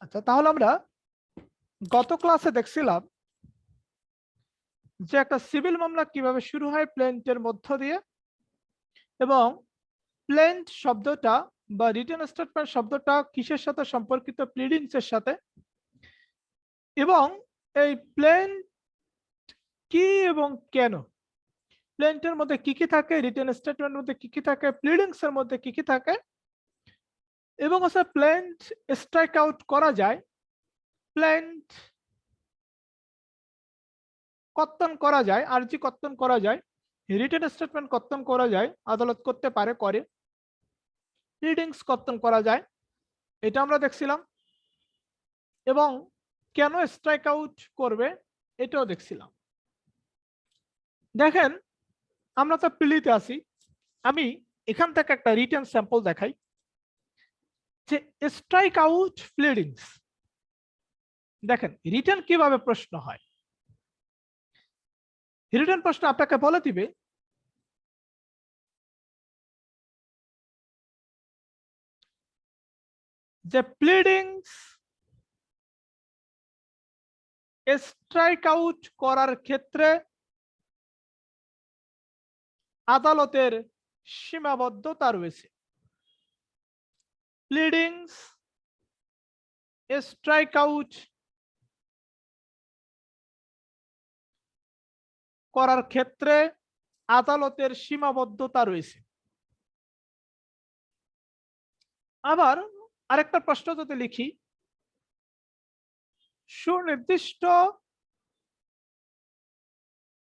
আচ্ছা, তাহলে আমরা গত ক্লাসে দেখছিলাম যে একটা সিভিল মামলা কিভাবে শুরু হয় প্লেন্টের মধ্য দিয়ে, এবং প্লেন্ট শব্দটা বা রিটেন স্টেটমেন্ট শব্দটা কিসের সাথে সম্পর্কিত, প্লিডিংস এর সাথে। এবং এই প্লেন্ট কি এবং কেন, প্লেন্টের মধ্যে কি কি থাকে, রিটেন স্টেটমেন্টের মধ্যে কি কি থাকে, প্লিডিংস এর মধ্যে কি কি থাকে, এবং আছে প্লেন্ট স্ট্রাইক আউট করা যায়, প্লেন্ট কর্তন করা যায়, আরজি কর্তন করা যায়, রিটেন স্টেটমেন্ট কর্তন করা যায়, আদালত করতে পারে, করে, প্লিডিংস কর্তন করা যায়, এটা আমরা দেখছিলাম। এবং কেন স্ট্রাইক আউট করবে এটাও দেখছিলাম। দেখেন, আমরা তো প্লিতে আছি, আমি এখান থেকে একটা রিটেন স্যাম্পল দেখাই যে স্ট্রাইক আউট প্লিডিংস। দেখেন রিটেন কিভাবে প্রশ্ন হয়। রিটেন প্রশ্ন আপনাকে বলে দিবে যে প্লিডিংস স্ট্রাইক আউট করার ক্ষেত্রে আদালতের সীমাবদ্ধতা রয়েছে। প্লিডিংস স্ট্রাইক আউট করার ক্ষেত্রে আদালতের সীমাবদ্ধতা রয়েছে। আবার আরেকটা প্রশ্ন যদি লিখি, সুনির্দিষ্ট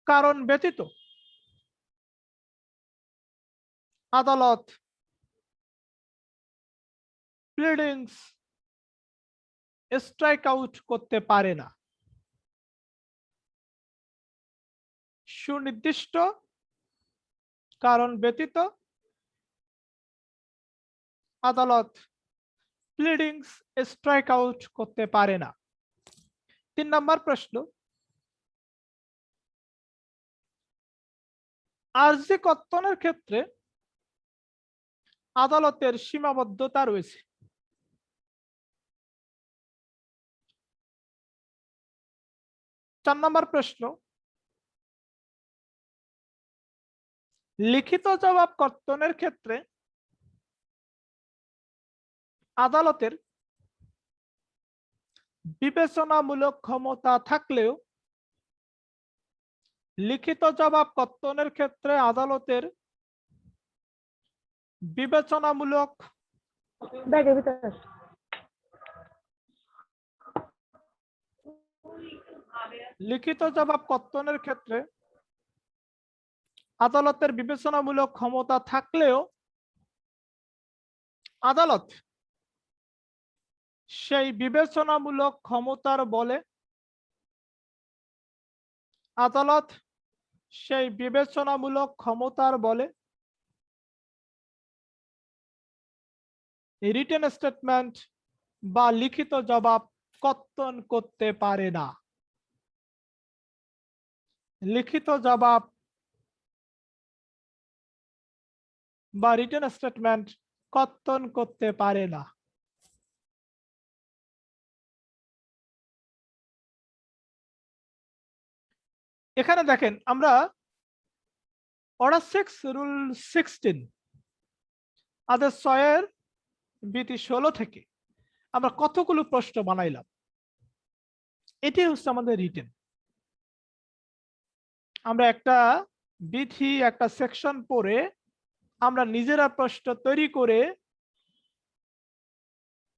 কারণ ব্যতীত আদালত প্লিডিংস স্ট্রাইক আউট করতে পারে না। সুনির্দিষ্ট কারণ ব্যতীত আদালত প্লিডিংস স্ট্রাইক আউট করতে পারে না। 3 নম্বর প্রশ্ন, আরজি কর্তনের ক্ষেত্রে আদালতের সীমাবদ্ধতা রয়েছে। 4 নম্বর প্রশ্ন, লিখিত জবাব কর্তনের ক্ষেত্রে আদালতের বিবেচনামূলক ক্ষমতা থাকলেও লিখিত জবাব কর্তনের ক্ষেত্রে আদালতের বিবেচনামূলক লিখিত জবাব কর্তনের ক্ষেত্রে আদালতের বিবেচনামূলক ক্ষমতা থাকলেও আদালত সেই বিবেচনামূলক ক্ষমতার বলে আদালত সেই বিবেচনামূলক ক্ষমতার বলে রিটেন স্টেটমেন্ট বা লিখিত জবাব কর্তন করতে পারে না। লিখিত জবাব বা রিটেন স্টেটমেন্ট কর্তন করতে পারে না। এখানে দেখেন, আমরা অর্ডার 6 রুল 16 আদেশ 6 বিধি 16 থেকে আমরা কতগুলো প্রশ্ন বানাইলাম। এটি হচ্ছে আমাদের রিটেন। আমরা একটা বিধি, একটা সেকশন পড়ে আমরা নিজেরা প্রশ্ন তৈরি করে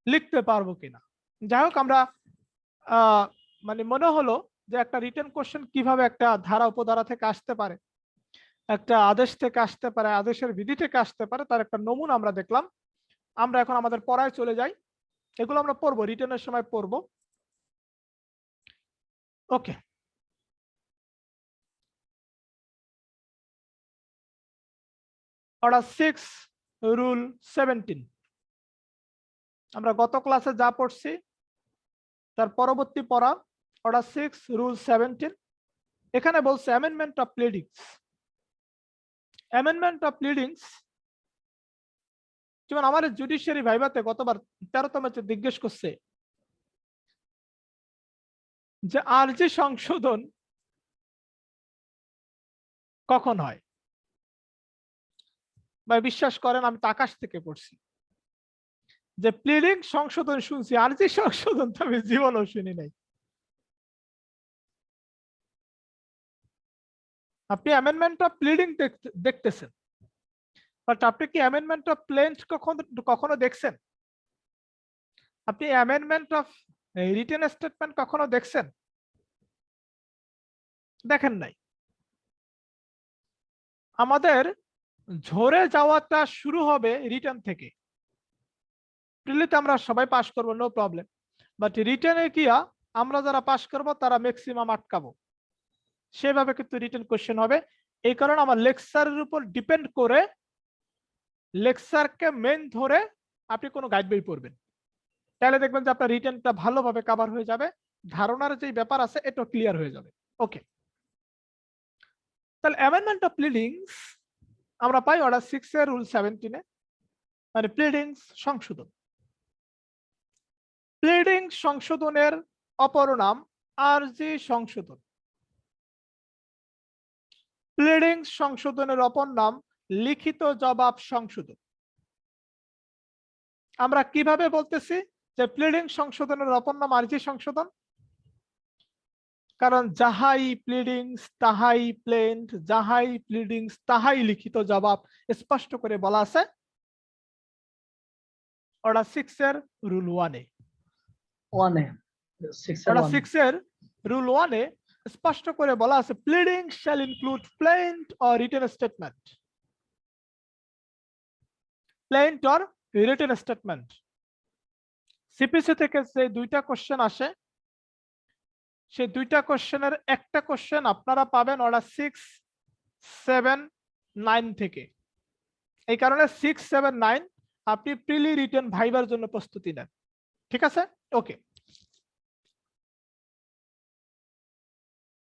লিখতে পারবো কিনা। যাই হোক, আমরা মানে মনে হলো যে একটা রিটেন কোশ্চেন কিভাবে একটা ধারা উপধারা থেকে আসতে পারে, একটা আদেশ থেকে আসতে পারে, আদেশের বিধি থেকে আসতে পারে, তার একটা নমুনা আমরা দেখলাম। আমরা এখন আমাদের পড়ায় চলে যাই। এগুলো আমরা পড়বো, রিটেনের সময় পড়বো। ওকে, অর্ডার 6 রুল 17 আমরা গত ক্লাসে যা পড়ছি তার পরবর্তী পড়া, অর্ডার 6 রুল 17। এখানে বলছে amendment of pleadings. Amendment of pleadings, যেমন আমাদের জুডিশিয়ারি ভাইভাতে গতবার 13তম জিজ্ঞেস করছে যে আরজি সংশোধন কখন হয়? ভাই বিশ্বাস করেন আমি তো আকাশ থেকে পড়ছি। যে প্লিডিং সংশোধন শুনছি, আরজি সংশোধন তো আমি জীবনেও শুনি নাই। আপনি অ্যামেন্ডমেন্ট অফ প্লিডিং দেখতেছেন, বাট আপনি কি অ্যামেন্ডমেন্ট অফ প্লেন্ট কখনো দেখছেন? আপনি অ্যামেন্ডমেন্ট অফ রিটেন স্টেটমেন্ট কখনো দেখছেন? দেখেন নাই। আমাদের ঝরে যাওয়াটা শুরু হবে রিটার্ন থেকে। প্রিলিতে আমরা সবাই পাস করবো, নো প্রবলেম, বাট রিটার্নে গিয়া আমরা যারা পাস করব তারা ম্যাক্সিমাম আটকাবো, সেভাবে কিন্তু রিটেন কোশ্চেন হবে। এই কারণে আমার লেকচারের উপর ডিপেন্ড করে লেকচারকে মেন ধরে আপনি কোনো গাইড বই পড়বেন, তাহলে দেখবেন যে আপনার রিটেনটা ভালোভাবে কভার হয়ে যাবে, ধারণার যে ব্যাপার আছে এটা ক্লিয়ার হয়ে যাবে। ওকে, তাহলে অ্যামেন্ডমেন্ট অফ প্লিডিংস আমরা পাই অর্ডার 6 এর রুল 17 এ, মানে প্লিডিংস সংশোধন। প্লিডিং সংশোধনের অপর নাম আরজি সংশোধন। প্লিডিং সংশোধনের অপর নাম লিখিত জবাব সংশোধন। আমরা কিভাবে বলতেছি যে প্লিডিং সংশোধনের অপর নাম আরজি সংশোধন? কারণ যাহাই প্লিডিংস তাহাই প্লেন্ট, যাহাই প্লিডিংস তাহাই লিখিত জবাব, স্পষ্ট করে বলা আছে অর্ডার 6 এর রুল 1 এ। অর্ডার 6 এর রুল 1 এ স্পষ্ট করে বলা আছে pleading shall include plant or written statement. Plant or written statement. CPC থেকে যে দুইটা কোশ্চেন আসে, সেই দুইটা কোশ্চেনের একটা কোশ্চেন আপনারা পাবেন অর্ডার 6, 7, 9 থেকে। এই কারণে 6, 7, 9 আপনি প্রিলি রিটেন ভাইবার জন্য প্রস্তুতি নেন, ঠিক আছে? ওকে,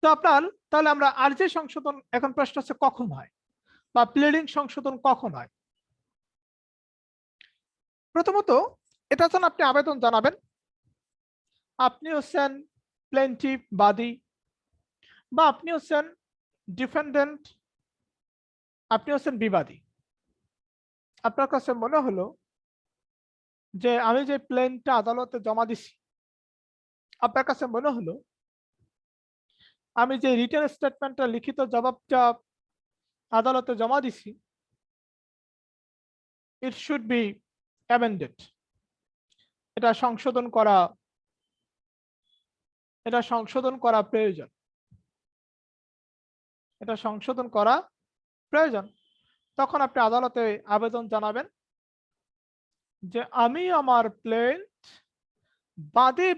তো আপনার তাহলে আমরা আরজি সংশোধন, এখন প্রশ্ন হচ্ছে কখন হয় বা প্লিডিং সংশোধন কখন হয়? প্রথমত এটা যখন আপনি আবেদন জানাবেন, আপনি হচ্ছেন প্লেন্টিভ বাদী বা আপনি হচ্ছেন ডিফেন্ডেন্ট, আপনি হচ্ছেন বিবাদী। আপনার কাছে মনে হলো যে আমি যে প্লেনটা আদালতে জমা দিছি, আপনার কাছে মনে হলো আমি যে রিটেন স্টেটমেন্টটা লিখিত জবাবটা আদালতে জমা দিছি, ইট শুড বি অ্যামেন্ডেড, এটা সংশোধন করা প্রয়োজন, এটা সংশোধন করা প্রয়োজন। তখন আপনি আদালতে আবেদন জানাবেন যে আমি আমার প্লেন্ট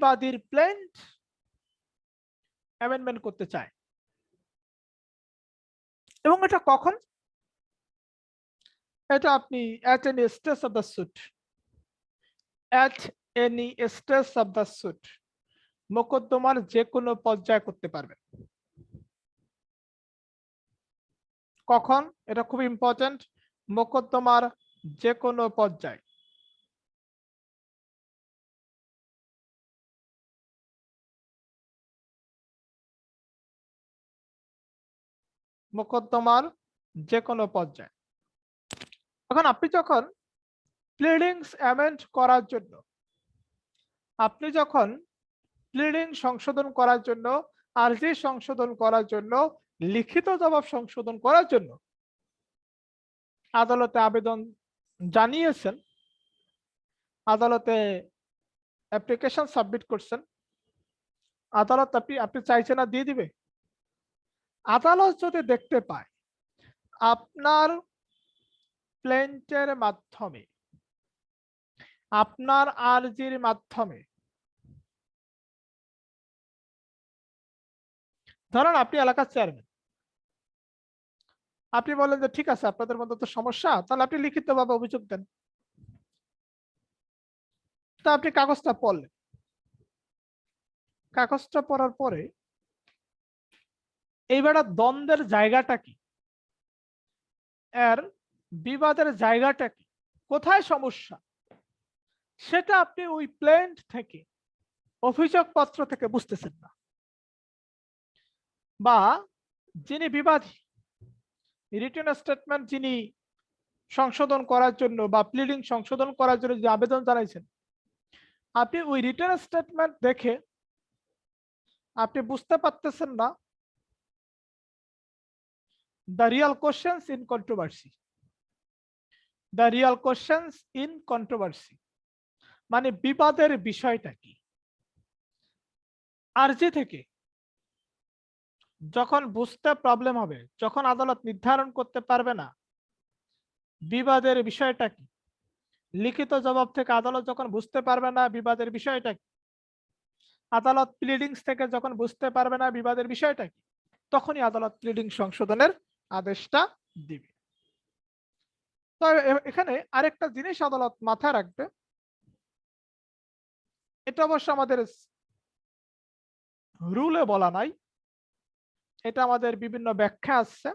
বাদীর প্লেন্ট অ্যামেন্ডমেন্ট করতে চাই। এবং এটা কখন? এটা আপনি at any stage of the suit, at any stage of the suit, মোকদ্দমার যে কোনো পর্যায়ে করতে পারবেন। কখন? এটা খুব ইম্পর্টেন্ট, মোকদ্দমার যে কোনো পর্যায়ে। মোকদ্দমার যে কোনো পর্যায়ে। এখন আপনি যখন প্লিডিংস অ্যামেন্ড করার জন্য, আপনি যখন প্লিডিং সংশোধন করার জন্য, আরজি সংশোধন করার জন্য, লিখিত জবাব সংশোধন করার জন্য আদালতে আবেদন জানিয়েছেন, আদালতে অ্যাপ্লিকেশন সাবমিট করছেন, আদালত আপনি চাইছেন না দিয়ে দিবে? আদালত যদি দেখতে পায় আপনার প্লেন্টের মাধ্যমে, আপনার আরজির মাধ্যমে, ধরেন আপনি এলাকার চেয়ারম্যান, আপনি বলেন যে ঠিক আছে আপনাদের মধ্যে তো সমস্যা, তাহলে আপনি লিখিতভাবে অভিযোগ দেন। তা আপনি কাগজটা পড়লেন, কাগজটা পড়ার পরে এইবার দ্বন্দ্বের জায়গাটা কি, এর বিবাদের জায়গাটা কি, কোথায় সমস্যা, সেটা আপনি ওই প্লেন্ট থেকে, অভিযোগপত্র থেকে বুঝতেছেন না। বা যিনি বিবাদী রিটেন স্টেটমেন্ট যিনি সংশোধন করার জন্য বা প্লিডিং সংশোধন করার জন্য যে আবেদন জানাইছেন, আপনি ওই রিটেন স্টেটমেন্ট দেখে আপনি বুঝতে পারতেছেন না the Real questions in controversy, the Real questions in controversy মানে বিবাদের বিষয়টা কি। আরজি থেকে যখন বুঝতে প্রবলেম হবে, যখন আদালত নির্ধারণ করতে পারবে না বিবাদের বিষয়টা কি, লিখিত জবাব থেকে আদালত যখন বুঝতে পারবে না বিবাদের বিষয়টা কি, আদালত প্লিডিংস থেকে যখন বুঝতে পারবে না বিবাদের বিষয়টা কি, তখনই আদালত প্লিডিং সংশোধনের আদেশটা দিবে। তো এখানে আরেকটা জিনিস আদালত মাথায় রাখবে, এটা অবশ্য আমাদের রুলে বলা নাই, এটা আমাদের বিভিন্ন ব্যাখ্যা আছে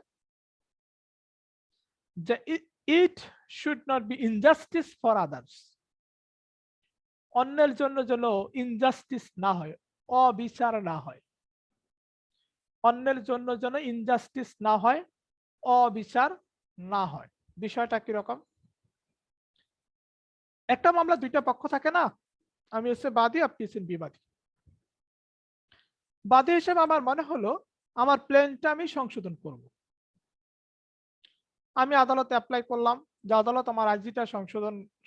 যে it should not be injustice for others, অন্যের জন্য যেন ইনজাস্টিস না হয়, অবিচার না হয়, অন্যের জন্য যেন ইনজাস্টিস না হয়, অবিচার না হয়। বিষয়টা কিরকম, একটা মামলা দুইটা পক্ষ থাকে না, আমি হচ্ছে বাদী, আপনি হচ্ছেন বিবাদী। বাদী হিসেবে আমার মনে হলো আমার প্ল্যানটা আমি সংশোধন করব, আমি আদালতে অ্যাপ্লাই করলাম যে আদালত আমার আর্জিটা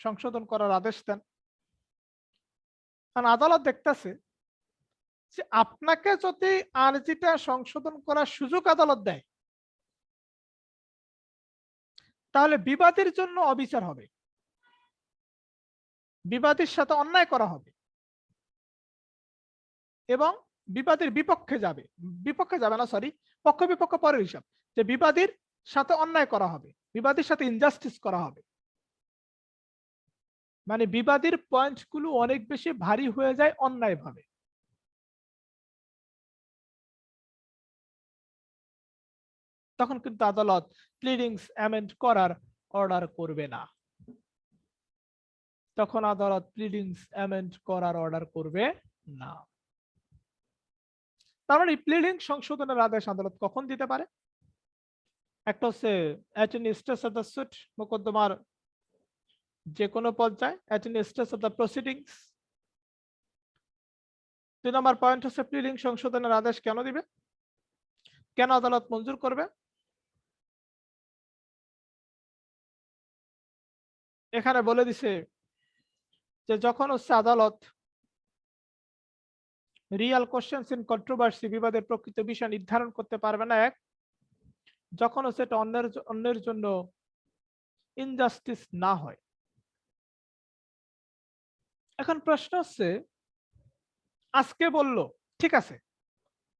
সংশোধন করার আদেশ দেন। কারণ আদালত দেখতেছে যে আপনাকে যদি আর্জিটা সংশোধন করার সুযোগ আদালত দেয় তাহলে বিবাদীর জন্য অবিচার হবে, বিবাদীর সাথে অন্যায় করা হবে এবং বিবাদীর বিপক্ষে যাবে না, সরি, পক্ষ বিপক্ষ পরের হিসাব, যে বিবাদীর সাথে অন্যায় করা হবে, বিবাদীর সাথে ইনজাস্টিস করা হবে, মানে বিবাদীর পয়েন্টগুলো অনেক বেশি ভারী হয়ে যায় অন্যায় ভাবে। তখন কিন্তু আদালত প্লিডিংস অ্যামেন্ড করার অর্ডার করবে না, তখন আদালত প্লিডিংস অ্যামেন্ড করার অর্ডার করবে না। তার মানে প্লিডিং সংশোধনের আদেশ আদালত কখন দিতে পারে, একটা হচ্ছে at any stage of the suit, মোকদ্দমার যে কোনো পর্যায়ে at any stage of the proceedings. 2 number point হচ্ছে প্লিডিং সংশোধনের আদেশ কেন দিবে, কেন আদালত মঞ্জুর করবে। এখানে বলে দিছে যে যখন হচ্ছে আদালত রিয়াল কোশ্চেনস ইন কন্ট্রোভার্সি বিবাদের প্রকৃত বিষয় নির্ধারণ করতে পারবে না, এক, যখন হচ্ছে এটা অন্যের জন্য ইনজাস্টিস না হয়। এখন প্রশ্ন হচ্ছে, আজকে বলল ঠিক আছে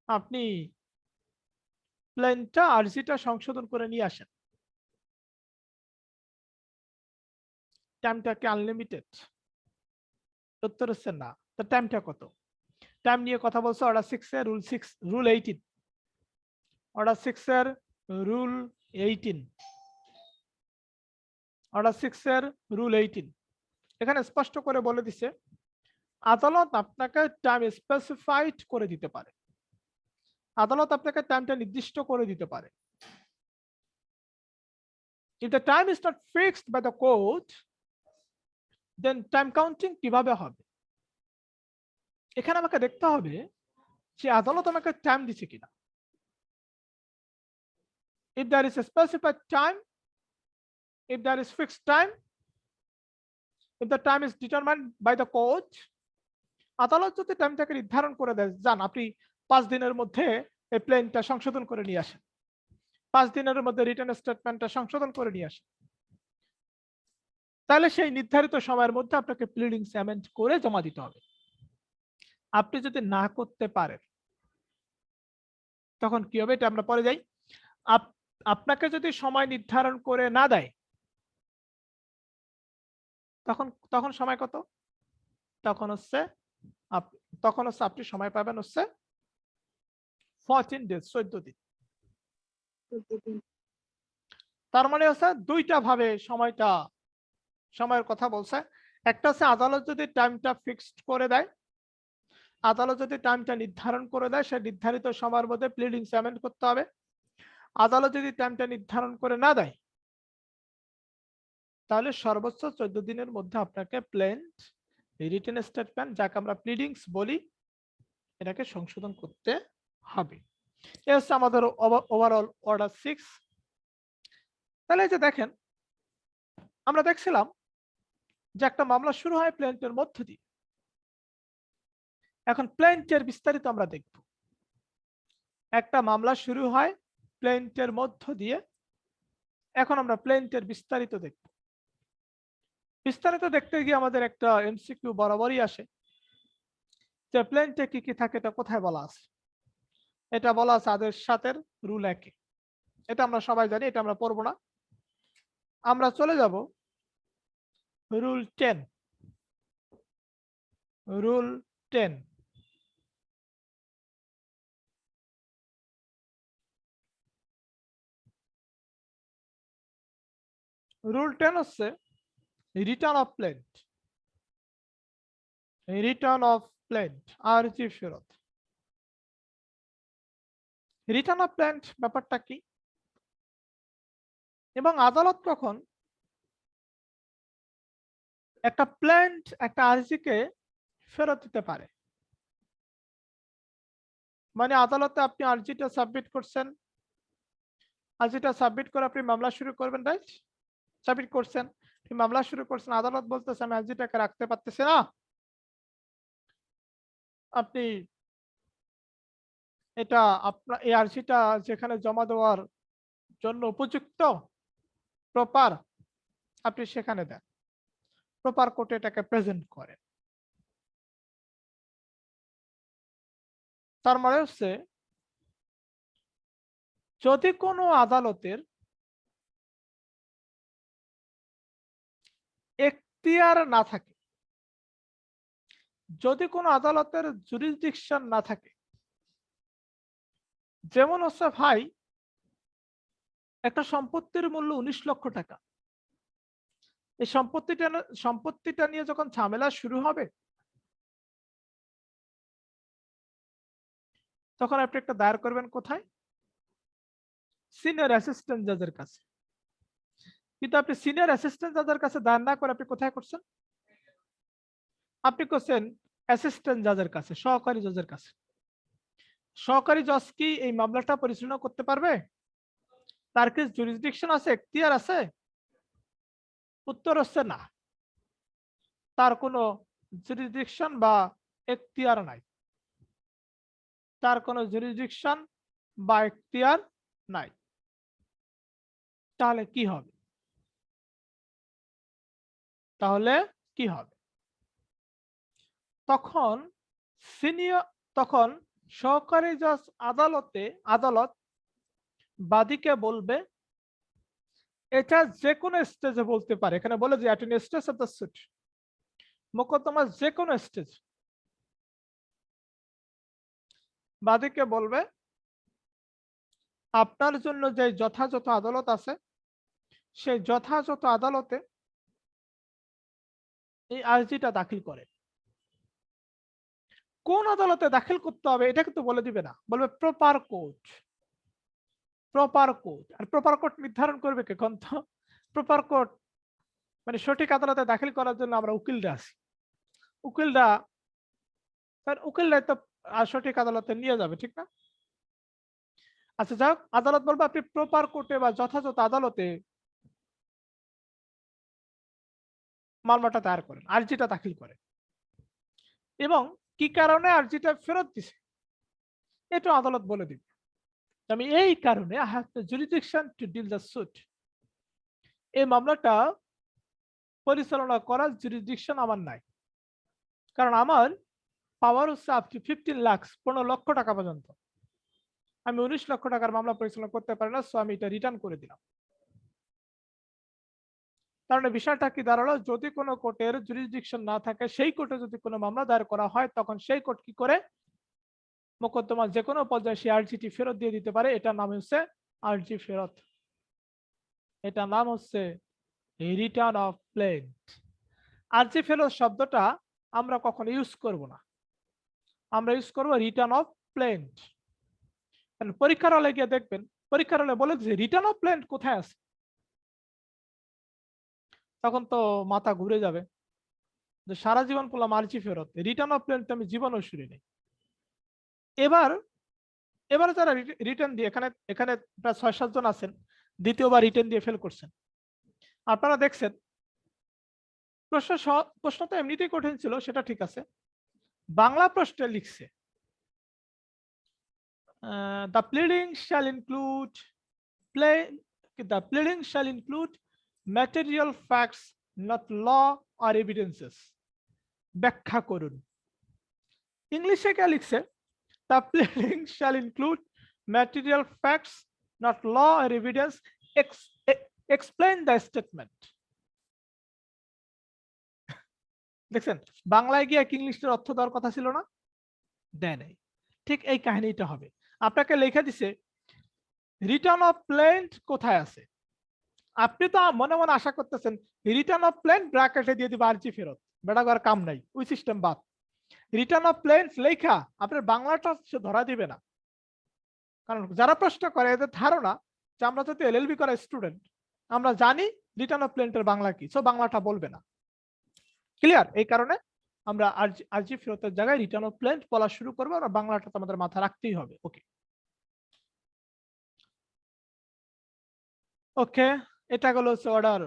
আপনি প্ল্যানটা আরজিটা সংশোধন করে নিয়ে আসেন, টাইমটা কি আনলিমিটেড, উত্তর হচ্ছে না। তো টাইমটা কত, টাইম নিয়ে কথা বলছে অর্ডার 6 এর রুল 18, অর্ডার 6 এর রুল 18, অর্ডার 6 এর রুল 18 এখানে স্পষ্ট করে বলে দিছে আদালত আপনাকে টাইম স্পেসিফাইড করে দিতে পারে, আদালত আপনাকে টাইমটা নির্দিষ্ট করে দিতে পারে। If the time is not fixed by the court, then time counting কিভাবে হবে, এখানে আমাকে দেখতে হবে যে আদালত আমাকে টাইম দিচ্ছে কিনা। If there is a specified time, if there is fixed time, if the time is determined by the court, আদালত যদি টাইমটাকে নির্ধারণ করে দেয়, যান আপনি 5 দিনের মধ্যে এই প্ল্যানটা সংশোধন করে নিয়ে আসেন, 5 দিনের মধ্যে রিটেন স্টেটমেন্টটা সংশোধন করে নিয়ে আসেন, তাহলে সেই নির্ধারিত সময়ের মধ্যে আপনাকে প্লিডিংস অ্যামেন্ড করে জমা দিতে হবে। আপনি যদি না করতে পারেন তখন কি হবে, এটা আমরা পরে যাই। আপনাকে যদি সময় নির্ধারণ করে না দেয় তখন সময় কত, তখন হচ্ছে আপনি সময় পাবেন হচ্ছে 14 days, 14 দিন। তার মানে হচ্ছে দুইটা ভাবে সময়ের কথা বলছে, একটা হচ্ছে আদালত যদি টাইমটা ফিক্সড করে দেয়, আদালত যদি টাইমটা নির্ধারণ করে দেয়, সে নির্ধারিত সময়ের মধ্যে প্লিডিং অ্যামেন্ড করতে হবে। আদালত যদি টাইমটা নির্ধারণ করে না দেয়, তাহলে সর্বোচ্চ 14 দিনের মধ্যে আপনাকে প্লেন্ট রিটেন স্টেটমেন্ট, যাকে আমরা প্লিডিংস বলি, এটাকে সংশোধন করতে হবে। এ হচ্ছে আমাদের ওভারঅল অর্ডার 6। তাহলে এই যে দেখেন, আমরা দেখছিলাম যে একটা মামলা শুরু হয় প্লেন্টের মধ্য দিয়ে। এখন প্লেন্টের বিস্তারিত আমরা দেখব। একটা মামলা শুরু হয় প্লেন্টের মধ্য দিয়ে। এখন আমরা প্লেন্টের বিস্তারিত দেখব। বিস্তারিত দেখতে গিয়ে আমাদের একটা এমসিকিউ বরাবরই আসে যে প্লেন্টে কি কি থাকে, এটা কোথায় বলা আছে। এটা বলা আছে আদেশ 7-এর রুল 1-এ। এটা আমরা সবাই জানি, এটা আমরা পড়বো না। আমরা চলে যাব রুল 10। রুল 10। রুল 10 হচ্ছে return of plaint. Return of plaint, আরজি ফেরত। রিটার্ন অফ প্লেন্ট ব্যাপারটা কি, এবং আদালত কখন একটা প্লেন্ট একটা আরজিকে ফেরত দিতে পারে। মানে আদালতে আপনি আরজিটা সাবমিট করছেন, আরজিটা সাবমিট করে আপনি মামলা শুরু করবেন, রাইট? সাবমিট করছেন, মামলা শুরু করছেন, আদালত বলতেছে আমি আরজিটাকে রাখতে পারতেছি না, আপনি এটা আপনার এই আরজিটা যেখানে জমা দেওয়ার জন্য উপযুক্ত, প্রপার, আপনি সেখানে দেন। প্রপার কোর্টে এটাকে প্রেজেন্ট করেন। তার মানে হচ্ছে যদি কোনো আদালতের এখতিয়ার না থাকে, যদি কোনো আদালতের জুরিসডিকশন না থাকে, যেমন হচ্ছে ভাই একটা সম্পত্তির মূল্য 19 লক্ষ টাকা, এই সম্পত্তিটা নিয়ে যখন ঝামেলা শুরু হবে, তখন আপনি একটা দায়ের করবেন কোথায়? সিনিয়র অ্যাসিস্ট্যান্ট জাজের কাছে। কিন্তু আপনি সিনিয়র অ্যাসিস্ট্যান্ট জাজের কাছে দায়ের না করে আপনি কোথায় করছেন? আপনি করছেন অ্যাসিস্ট্যান্ট জাজের কাছে, সহকারী জজের কাছে। সহকারী জজ কি এই মামলাটা পরিচালনা করতে পারবে? তার কি জুরিসডিকশন আছে, এখতিয়ার আছে? উত্তর হচ্ছে না, তার কোনো জুরিসডিকশন বা এখতিয়ার নাই। তার কোনো জুরিসডিকশন বা এখতিয়ার নাই। তাহলে কি হবে? তাহলে কি হবে? তখন সিনিয়র, তখন সহকারী জজ আদালত বাদীকে বলবে, এটা যে কোনো স্টেজে বলতে পারে, এখানে বলে যে at any stage of the suit, মোকদ্দমার যে কোনো স্টেজ বাদীকে বলবে আপনার জন্য যে যথাযথ আদালত আছে, সেই যথাযথ আদালতে এই আর্জিটা দাখিল করে। কোন আদালতে দাখিল করতে হবে এটা কিন্তু বলে দিবে না, বলবে প্রপার কোর্ট। প্রপার কোর্ট, আর প্রপার কোর্ট নির্ধারণ করবে কে? কোন তো প্রপার কোর্ট মানে সঠিক আদালতে দাখিল করার জন্য আমরা উকিলরা আছি, উকিলরা উকিলরা তো সঠিক আদালতে নিয়ে যাবে, ঠিক না? আচ্ছা যাই হোক, আদালত বলবে আপনি প্রপার কোর্টে বা যথাযথ আদালতে মামলাটা দায়ের করেন, আর্জিটা দাখিল করেন, এবং কি কারণে আর্জিটা ফেরত দিছে এটা আদালত বলে দিবে। আমি এই কারণে I have the jurisdiction to deal the suit, এই মামলাটা পরিচালনা করার জুরিসডিকশন আমার নাই, কারণ আমার পাওয়ার হচ্ছে আপ টু 15 লাখ, 15 লক্ষ টাকা পর্যন্ত। আমি 19 লক্ষ টাকার মামলা পরিচালনা করতে পারি না, সো আমি এটা রিটার্ন করে দিলাম। কারণ বিষয়টা কি দাঁড়ালো, যদি কোনো কোর্টের জুরিসডিকশন না থাকে, সেই কোর্টে যদি কোনো মামলা দায়ের করা হয়, তখন সেই কোর্ট কি করে মোকদ্দমা যে কোনো পর্যায়ে সেই আর্জিটি ফেরত দিয়ে দিতে পারে। এটার নাম হচ্ছে আর্জি ফেরত, এটার নাম হচ্ছে রিটার্ন অফ প্লেন্ট। আর্জি ফেরত শব্দটা আমরা কখনো ইউজ করব না, আমরা ইউজ করব রিটার্ন অফ প্লেন্ট। পরীক্ষার হলে গিয়ে দেখবেন, পরীক্ষার হলে বলে যে রিটার্ন অফ প্লেন্ট কোথায় আছে, তখন তো মাথা ঘুরে যাবে যে সারা জীবন পড়লাম আর্জি ফেরত, রিটার্ন অফ প্লেন্ট আমি জীবনও শুনিনি। এবার এবার যারা রিটার্ন দিয়ে এখানে এখানে প্রায় ৬-৭ জন আছেন দ্বিতীয়বার রিটার্ন দিয়ে ফেল করছেন। আপনারা দেখছেন প্রশ্ন তো এমনিতেই কঠিন ছিল, সেটা ঠিক আছে। বাংলা প্রশ্নে লিখছে the pleading shall include the pleading shall include material facts not law or evidences। ব্যাখ্যা করুন। ইংলিশে কে লিখছে the pleading shall include material facts not law or evidence, explain the statement। দেখছেন বাংলায় গিয়ে এক ইংলিশের অর্থ দেওয়ার কথা ছিল না, দেয় নাই। ঠিক এই কাহিনীটা হবে, আপনাকে লেখা দিছে রিটার্ন অফ প্লেন্ট কোথায় আছে। আপনি তো মনে মনে আশা করতেছেন রিটার্ন অফ প্লেন্ট ব্র্যাকেটে দিয়ে দিবে আরজি ফেরত, বেটা করার কাম নাই, ওই সিস্টেম বাদ। রিটার্ন অফ প্লেন্ট লেখা আপনার বাংলাটা সে ধরা দিবে না, কারণ যারা প্রশ্ন করে এদের ধারণা যে আমরা যদি এলএলবি করা স্টুডেন্ট আমরা জানি রিটার্ন অফ প্লেন্টের বাংলা কি, সো বাংলাটা বলবে না। ক্লিয়ার? এই কারণে আমরা আরজি ফেরতের জায়গায় রিটার্ন অফ প্লেন্ট বলা শুরু করবো, আর বাংলাটা তো আমাদের মাথা রাখতেই হবে। ওকে ওকে, এটা গেল হচ্ছে অর্ডার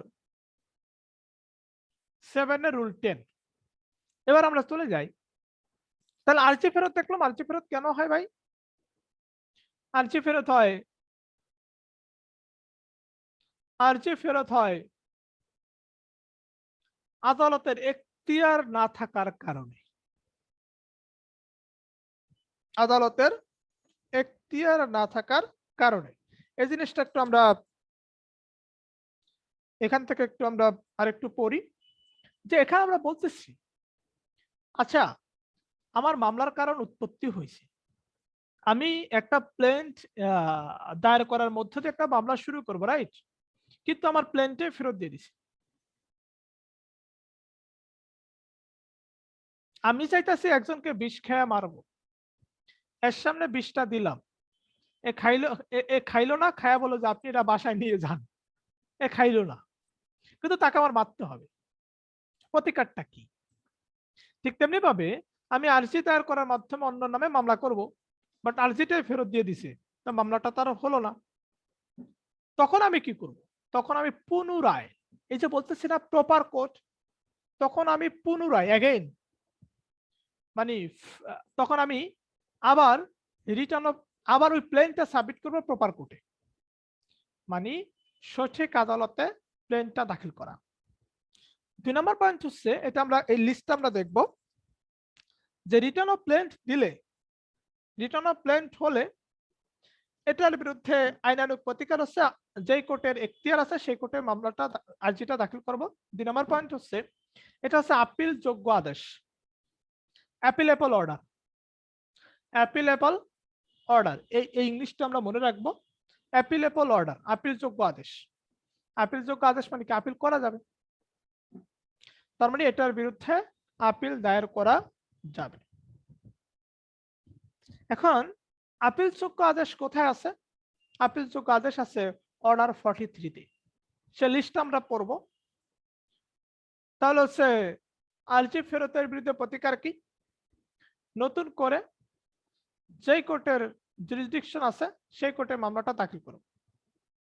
7 এর রুল 10। এবার আমরা চলে যাই, তাহলে আরজি ফেরত দেখলাম। আরজি ফেরত কেন হয় ভাই? আরজি ফেরত হয়, আরজি ফেরত হয় আদালতের এখতিয়ার না থাকার কারণে। আদালতের এখতিয়ার না থাকার কারণে এই জিনিসটা একটু আমরা এখান থেকে একটু আমরা আরেকটু পড়ি, যে এখানে আমরা বলতেছি আচ্ছা আমার মামলার কারণ উৎপত্তি হয়েছে, আমি একটা প্লেন্ট দায়ের করার মধ্য দিয়ে একটা মামলা শুরু করবো, রাইট? কিন্তু আমার প্লেন্টে ফেরত দিয়ে দিছে। আমি চাইতেছি একজনকে বিষ খেয়ে মারবো, এর সামনে বিষটা দিলাম, এ খাইলো না, খায়া বলো যে আপনি এটা বাসায় নিয়ে যান, এ খাইলো না, কিন্তু তাকে আমার মারতে হবে। প্রতিকারটা কি? ঠিক তেমনি ভাবে আমি আরজি দায়ের করার মাধ্যমে অন্য নামে মামলা করব, বাট আরজিটাই ফেরত দিয়ে দিছে, তো মামলাটা তার হলো না। তখন আমি কি করব? তখন আমি পুনরায়, এই যে বলতেছি না প্রপার কোর্ট, তখন আমি পুনরায় অ্যাগেইন মানে তখন আমি আবার রিটার্ন অফ আবার ওই প্লেনটা সাবমিট করব প্রপার কোর্টে, মানে সঠিক আদালতে প্লেনটা দাখিল করা। 2 নম্বর পয়েন্ট হচ্ছে, এটা আমরা এই লিস্টটা আমরা দেখব যে রিটার্ন অফ প্লেন্ট দিলে, রিটার্ন অফ প্লেন্ট হলে এটার বিরুদ্ধে আইনানুগ প্রতিকার হচ্ছে যেই কোর্টের এখতিয়ার আছে সেই কোর্টে মামলাটা আর্জিটা দাখিল করব। 2 নম্বর পয়েন্ট হচ্ছে এটা হচ্ছে আপিল যোগ্য আদেশ, অ্যাপিলেবল অর্ডার। অ্যাপিলেবল অর্ডার এই ইংলিশটা আমরা মনে রাখবো, অ্যাপিলেবল অর্ডার, আপিল যোগ্য আদেশ। আপিল যোগ্য আদেশ মানে কি? আপিল করা যাবে, তার মানে এটার বিরুদ্ধে আপিল দায়ের করা যাবে। এখন আপিল যোগ্য আদেশ কোথায় আছে? আপিল যোগ্য আদেশ আছে অর্ডার 43 তে, সে লিস্ট আমরা পড়ব। তাহলে হচ্ছে আরজি ফেরতের বিরুদ্ধে প্রতিকার কি? নতুন করে যেই কোর্টের জুরিসডিকশন আছে সেই কোর্টে মামলাটা দাখিল করব।